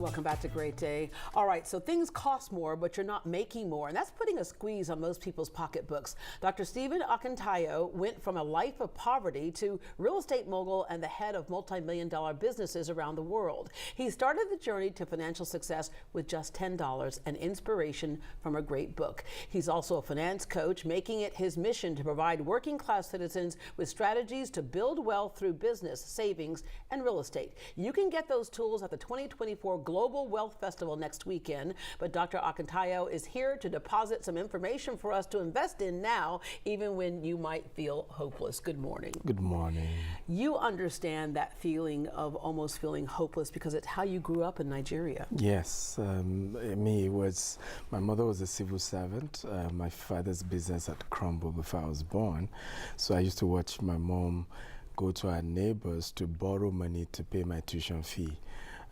Welcome back to Great Day. All right, so things cost more, but you're not making more, and that's putting a squeeze on most people's pocketbooks. Dr. Stephen Akintayo went from a life of poverty to real estate mogul and the head of multi-million-dollar businesses around the world. He started the journey to financial success with just $10 and inspiration from a great book. He's also a finance coach, making it his mission to provide working-class citizens with strategies to build wealth through business, savings, and real estate. You can get those tools at the 2024 Global Wealth Festival next weekend, but Dr. Akintayo is here to deposit some information for us to invest in now, even when you might feel hopeless. Good morning. Good morning. You understand that feeling of almost feeling hopeless because it's how you grew up in Nigeria. Yes, my mother was a civil servant. My father's business had crumbled before I was born, so I used to watch my mom go to our neighbors to borrow money to pay my tuition fee.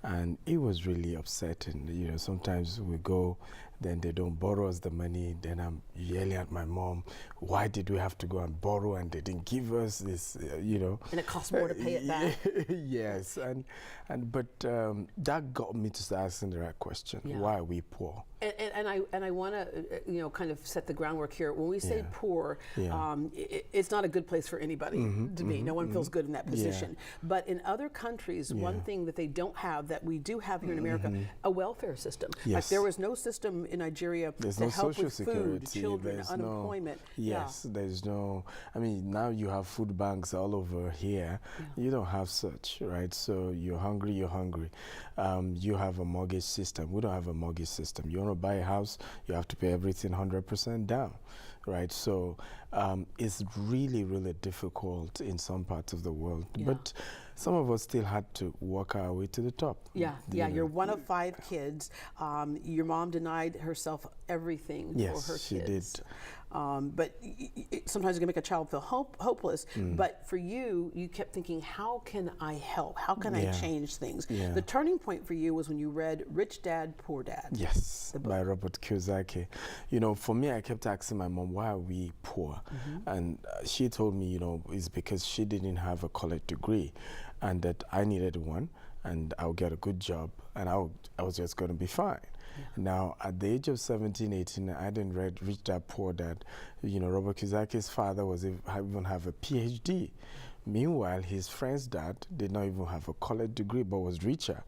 And it was really upsetting. You know, sometimes we go, then they don't borrow us the money. Then I'm yelling at my mom, why did we have to go and borrow and they didn't give us this, you know. And it costs more to pay it back. Yes, but that got me to start asking the right question. Yeah. Why are we poor? And I want to kind of set the groundwork here. When we say poor, it's not a good place for anybody to be. No one feels good in that position. But in other countries, one thing that they don't have that we do have here in America, a welfare system. Yes. Like there was no system in Nigeria to help with food, children, unemployment. There's no. I mean, now you have food banks all over here. You don't have such, right? So you're hungry. You have a mortgage system. We don't have a mortgage system. You want to buy a house, you have to pay everything 100% down, right? So it's really, really difficult in some parts of the world. But some of us still had to work our way to the top. You're one of 5 kids. Your mom denied herself everything for her kids. She did. But sometimes it can make a child feel hopeless. But for you, you kept thinking, how can I help? How can I change things? The turning point for you was when you read Rich Dad, Poor Dad. Yes, by Robert Kiyosaki. You know, for me, I kept asking my mom, why are we poor? And she told me, you know, it's because she didn't have a college degree and that I needed one and I'll get a good job and I was just going to be fine. Now, at the age of 17, 18, I didn't read Rich Dad, Poor Dad. You know, Robert Kiyosaki's father even have a PhD. Meanwhile, his friend's dad did not even have a college degree, but was richer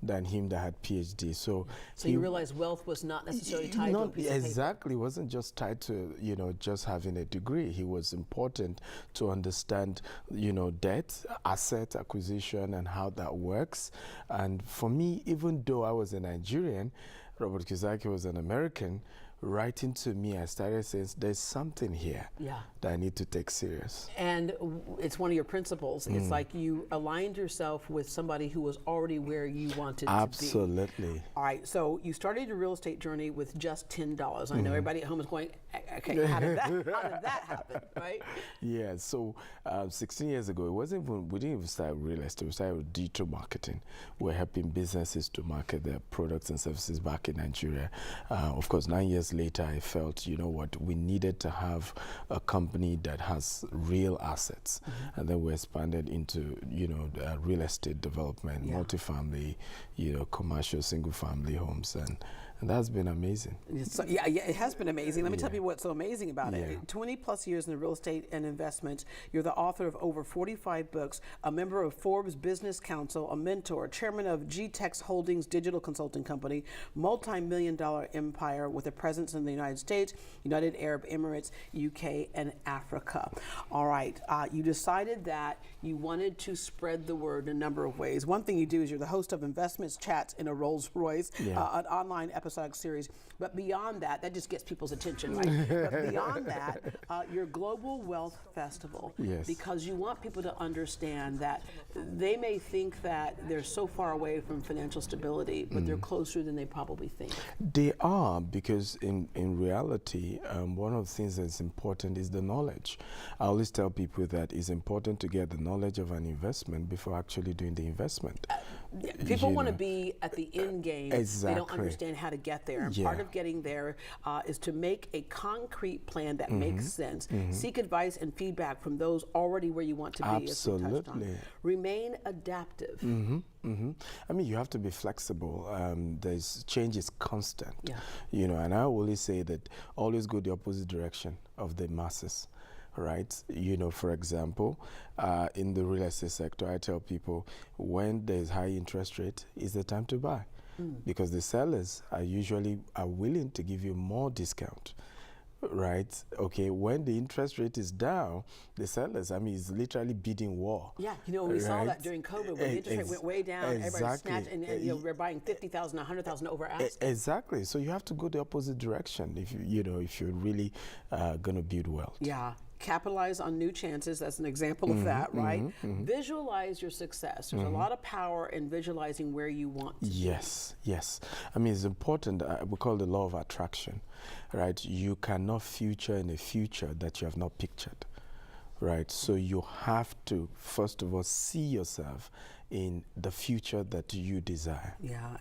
than him that had PhD. So you realize wealth was not necessarily tied to a piece of paper. Exactly, it wasn't just tied to, you know, just having a degree. He was important to understand, you know, debt, asset acquisition, and how that works. And for me, even though I was a Nigerian, Robert Kiyosaki was an American. Writing to me, I started saying there's something here that I need to take serious. And it's one of your principles. It's like you aligned yourself with somebody who was already where you wanted to be. Absolutely. All right, so you started your real estate journey with just $10. I know everybody at home is going, okay, how did that happen, right? Yeah, so 16 years ago, we didn't even start real estate, we started with digital marketing. We're helping businesses to market their products and services back in Nigeria. Of course, 9 years later, I felt, you know what, we needed to have a company that has real assets. And then we expanded into, you know, real estate development, multifamily, you know, commercial single-family homes. And that's been amazing. So, it has been amazing. Let me tell you what's so amazing about it. 20 plus years in the real estate and investments. You're the author of over 45 books, a member of Forbes Business Council, a mentor, chairman of GTEX Holdings digital consulting company, multi-million-dollar empire with a presence in the United States, United Arab Emirates, UK, and Africa. All right, you decided that you wanted to spread the word in a number of ways. One thing you do is you're the host of Investments Chats in a Rolls Royce, an online episodic series. But beyond that, that just gets people's attention, right? But beyond that, your Global Wealth Festival, because you want people to understand that they may think that they're so far away from financial stability, but they're closer than they probably think. They are, because in reality, one of the things that's important is the knowledge. I always tell people that it's important to get the knowledge of an investment before actually doing the investment. People want to be at the end game. Exactly. They don't understand how to get there. And part of getting there is to make a concrete plan that makes sense. Seek advice and feedback from those already where you want to be. Absolutely. As we touched on. Remain adaptive. I mean, you have to be flexible. There's change is constant. Yeah. You know, and I always say that always go the opposite direction of the masses. Right? You know, for example, in the real estate sector, I tell people when there's high interest rate is the time to buy, because the sellers are usually willing to give you more discount. Right? Okay, when the interest rate is down, the sellers, I mean, it's literally bidding war. Yeah, you know, we saw that during COVID when the interest rate went way down, everybody snatched, and you know, we're buying 50,000, 100,000 over ask. Exactly. So you have to go the opposite direction if if you're really going to build wealth. Yeah. Capitalize on new chances. That's an example of that, right? Visualize your success. There's a lot of power in visualizing where you want to Yes. I mean, it's important. We call it the law of attraction, right? You cannot future in a future that you have not pictured, right? So you have to, first of all, see yourself in the future that you desire. Yeah,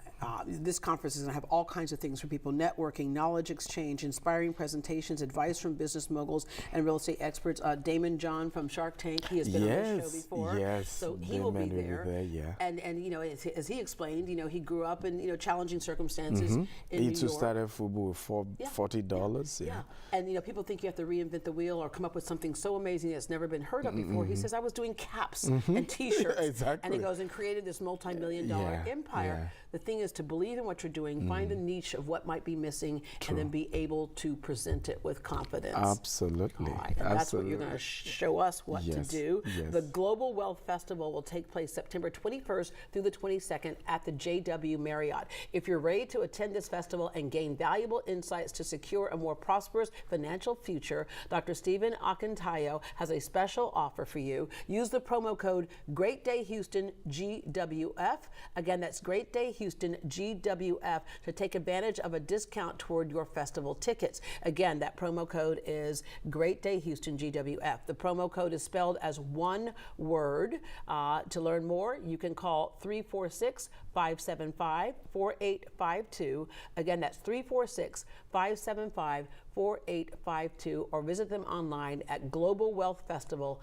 this conference is going to have all kinds of things for people: networking, knowledge exchange, inspiring presentations, advice from business moguls and real estate experts. Damon John from Shark Tank, he has been on this show before. Yes, so he will be there. Yeah. And you know, as he explained, you know, he grew up in challenging circumstances in He New too York. started football with $40. Yeah. And you know, people think you have to reinvent the wheel or come up with something so amazing that's never been heard of before. He says, I was doing caps and t-shirts. Exactly. And he goes and created this multi-million-dollar empire. The thing is to believe in what you're doing, find a niche of what might be missing, and then be able to present it with confidence. Absolutely. All right. And that's what you're going to show us what to do. Yes. The Global Wealth Festival will take place September 21st through the 22nd at the JW Marriott. If you're ready to attend this festival and gain valuable insights to secure a more prosperous financial future, Dr. Stephen Akintayo has a special offer for you. Use the promo code GreatDayHoustonGWF. Again, that's GreatDayHoustonGWF to take advantage of a discount toward your festival tickets. Again, that promo code is GreatDayHoustonGWF. The promo code is spelled as one word. To learn more, you can call 346-575-4852. Again, that's 346-575-4852, or visit them online at globalwealthfestival.com.